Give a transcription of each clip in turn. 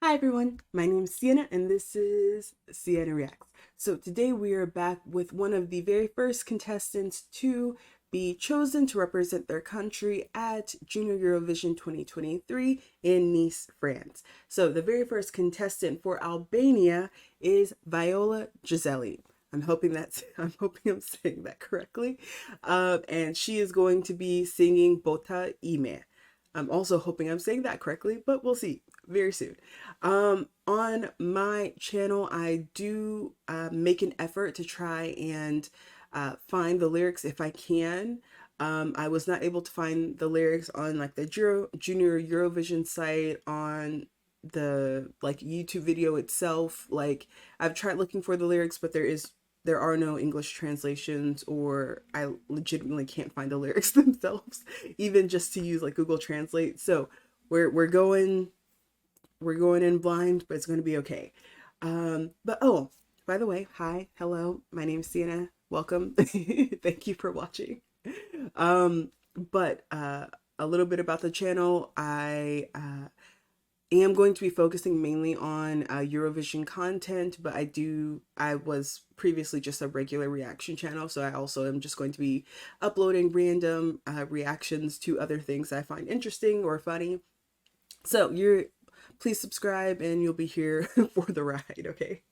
Hi everyone, my name is Sienna and this is Sienna Reacts. So today we are back with one of the very first contestants to be chosen to represent their country at Junior Eurovision 2023 in Nice, France. So the very first contestant for Albania is Viola Gjyzeli. I'm hoping I'm saying that correctly. And she is going to be singing Bota Ime. I'm also hoping I'm saying that correctly, but we'll see very soon. On my channel, I do make an effort to try and find the lyrics if I can. I was not able to find the lyrics on like the Junior Eurovision site, on the like YouTube video itself. Like I've tried looking for the lyrics, but there are no English translations, or I legitimately can't find the lyrics themselves, even just to use like Google Translate. So we're going in blind, but it's going to be okay. But oh, by the way, hi, hello, my name is Sienna. Welcome. Thank you for watching. But a little bit about the channel. I am going to be focusing mainly on Eurovision content, but I was previously just a regular reaction channel, so I also am just going to be uploading random reactions to other things I find interesting or funny. So please subscribe and you'll be here for the ride, okay?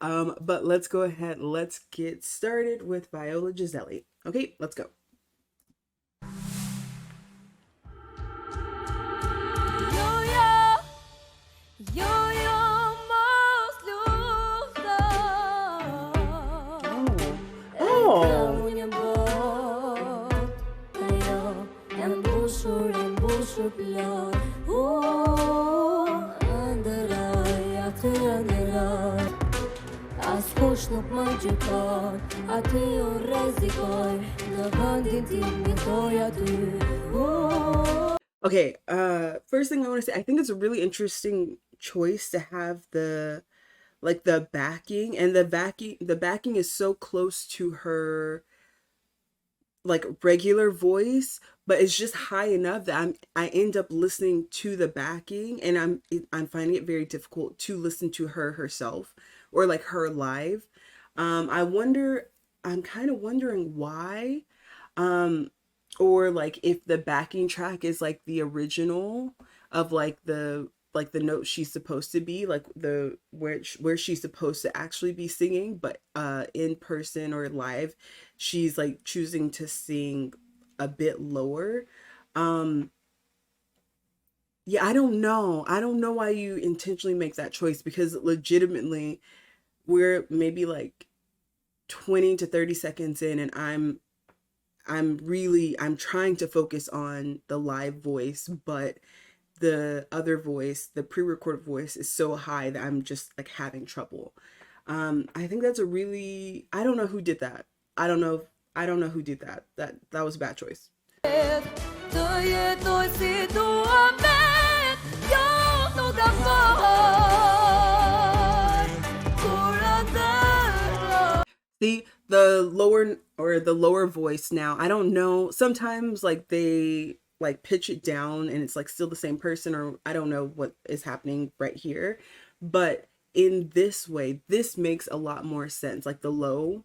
But let's go ahead, let's get started with Viola Gjyzeli. Okay, let's go. Okay, first thing I want to say, I think it's a really interesting choice to have the backing, and the backing is so close to her like regular voice, but it's just high enough that I end up listening to the backing, and I'm finding it very difficult to listen to her herself or like her live. I'm kind of wondering why, or like if the backing track is like the original of like the note she's supposed to be, like the where she's supposed to actually be singing, but in person or live she's like choosing to sing a bit lower. Yeah, I don't know why you intentionally make that choice, because legitimately we're maybe like 20 to 30 seconds in, and I'm trying to focus on the live voice, but the other voice, the pre-recorded voice, is so high that I'm just like having trouble. I think that's I don't know who did that. I don't know who did that. That was a bad choice. See, the lower voice now, I don't know, sometimes like they like pitch it down and it's like still the same person, or I don't know what is happening right here, but in this way this makes a lot more sense. Like the low,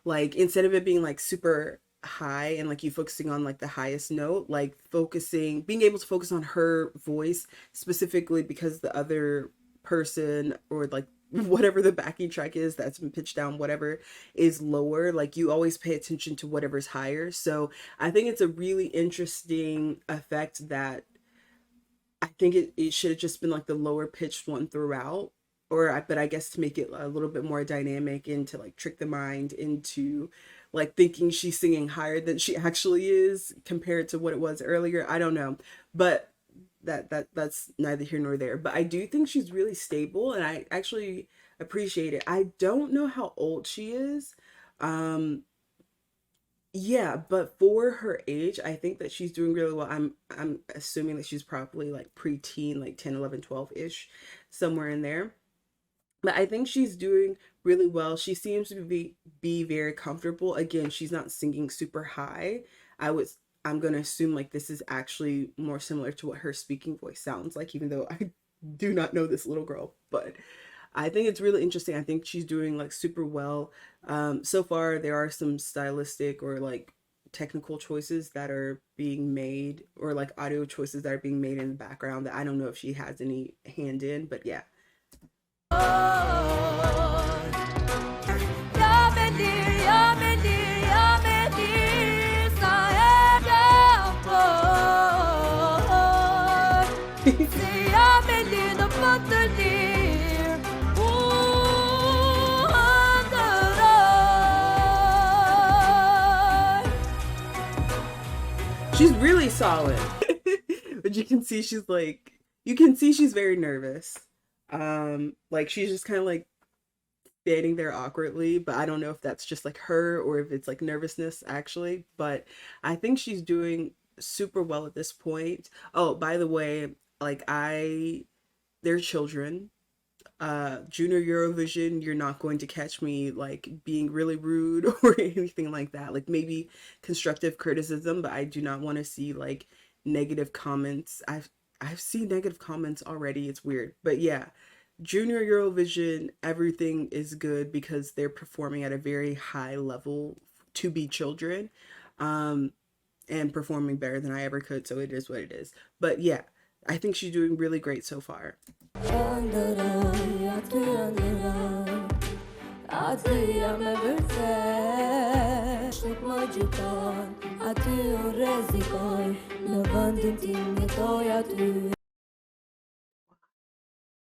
like instead of it being like super high and like you focusing on like the highest note, like being able to focus on her voice specifically, because the other person, or like whatever the backing track is that's been pitched down, whatever is lower, like you always pay attention to whatever's higher. So I think it's a really interesting effect that I think it should have just been like the lower pitched one throughout, but I guess to make it a little bit more dynamic and to like trick the mind into like thinking she's singing higher than she actually is compared to what it was earlier. I don't know, but that's neither here nor there. But I do think she's really stable and I actually appreciate it. I don't know how old she is. Yeah, but for her age, I think that she's doing really well. I'm assuming that she's probably like preteen, like 10, 11, 12-ish, somewhere in there. But I think she's doing really well. She seems to be very comfortable. Again, she's not singing super high. I'm gonna assume like this is actually more similar to what her speaking voice sounds like, even though I do not know this little girl, but I think it's really interesting. I think she's doing like super well. So far, there are some stylistic or like technical choices that are being made, or like audio choices that are being made in the background that I don't know if she has any hand in, but yeah. She's really solid. But you can see she's like, you can see she's very nervous. Like she's just kind of like standing there awkwardly, but I don't know if that's just like her or if it's like nervousness actually, but I think she's doing super well at this point. Oh, by the way, like they're children. Junior Eurovision, you're not going to catch me like being really rude or anything like that. Like maybe constructive criticism, but I do not want to see like negative comments. I've seen negative comments already. It's weird. But yeah, Junior Eurovision, everything is good because they're performing at a very high level to be children. And performing better than I ever could, so it is what it is. But yeah, I think she's doing really great so far.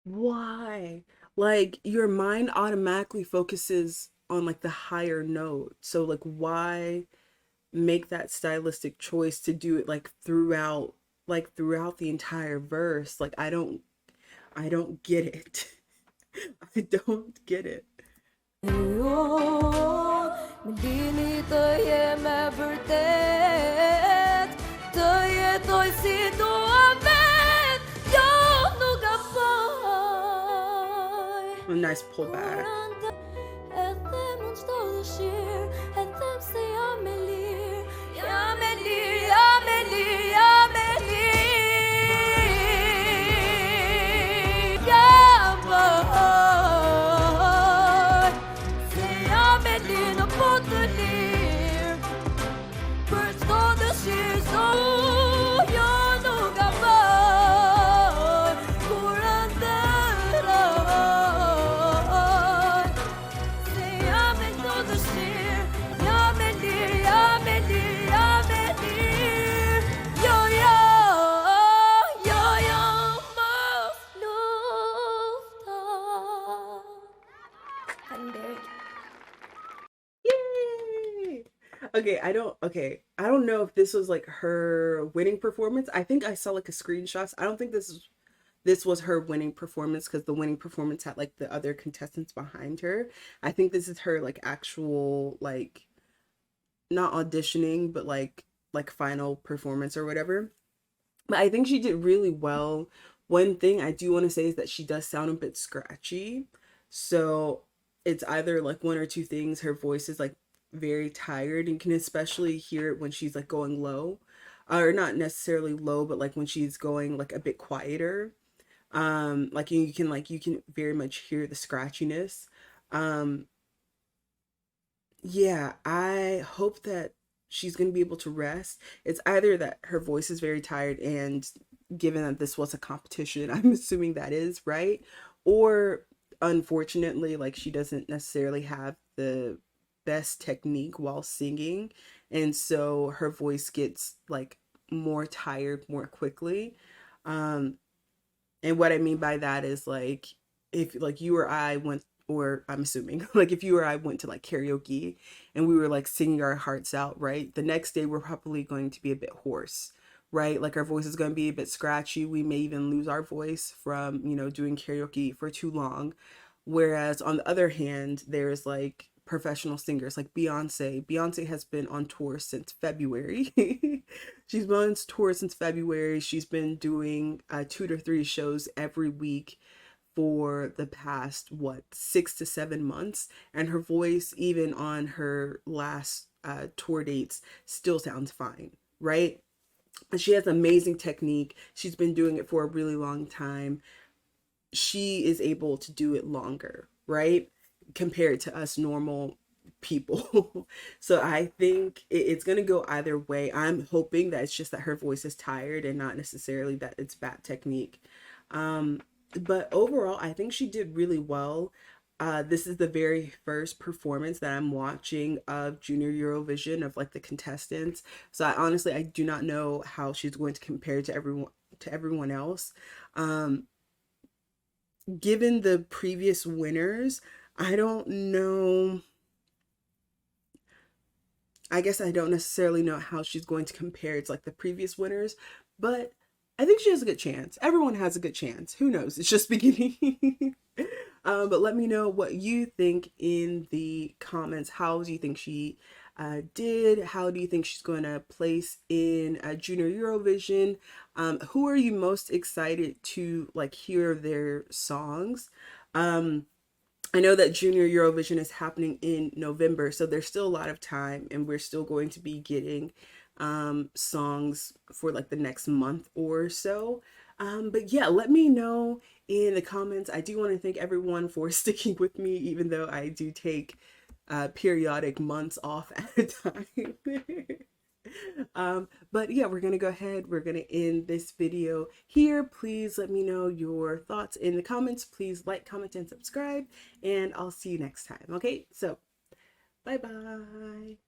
Why? Like your mind automatically focuses on like the higher note. So like why make that stylistic choice to do it like throughout the entire verse? Like I don't get it. I don't get it. A nice pullback. Yay! I don't know if this was like her winning performance. I think I saw like a screenshot. I don't think this was her winning performance because the winning performance had like the other contestants behind her. I think this is her like actual like not auditioning but like final performance or whatever. But I think she did really well. One thing I do want to say is that she does sound a bit scratchy. So it's either like one or two things. Her voice is like very tired, and you can especially hear it when she's like going low. Or not necessarily low, but like when she's going like a bit quieter. Like you can very much hear the scratchiness. Um yeah, I hope that she's going to be able to rest. It's either that her voice is very tired, and given that this was a competition, I'm assuming that is, right? Or unfortunately, like she doesn't necessarily have the best technique while singing, and so her voice gets like more tired more quickly. Um, and what I mean by that is like if like you or I went, or I'm assuming like if you or I went to like karaoke and we were like singing our hearts out, right? The next day we're probably going to be a bit hoarse, right? Like our voice is going to be a bit scratchy. We may even lose our voice from, doing karaoke for too long. Whereas on the other hand, there's like professional singers like Beyonce. Beyonce has been on tour since February. She's been on tour since February. She's been doing 2 to 3 shows every week for the past, what, 6 to 7 months. And her voice, even on her last tour dates, still sounds fine, right? And she has amazing technique. She's been doing it for a really long time. she is able to do it longer, right? Compared to us normal people. So I think it's going to go either way. I'm hoping that it's just that her voice is tired and not necessarily that it's bad technique. But overall, I think she did really well. This is the very first performance that I'm watching of Junior Eurovision of like the contestants. So I do not know how she's going to compare to everyone else. Um, Given the previous winners, I don't know. I guess I don't necessarily know how she's going to compare to like the previous winners, but I think she has a good chance. Everyone has a good chance. Who knows? It's just beginning. But let me know what you think in the comments. How do you think she did? How do you think she's going to place in Junior Eurovision? Who are you most excited to like hear their songs? I know that Junior Eurovision is happening in November, so there's still a lot of time, and we're still going to be getting songs for like the next month or so. But yeah, let me know in the comments. I do want to thank everyone for sticking with me, even though I do take periodic months off at a time. But yeah, we're gonna go ahead, we're gonna end this video here. Please let me know your thoughts in the comments. Please like, comment, and subscribe, and I'll see you next time. Okay, so bye bye.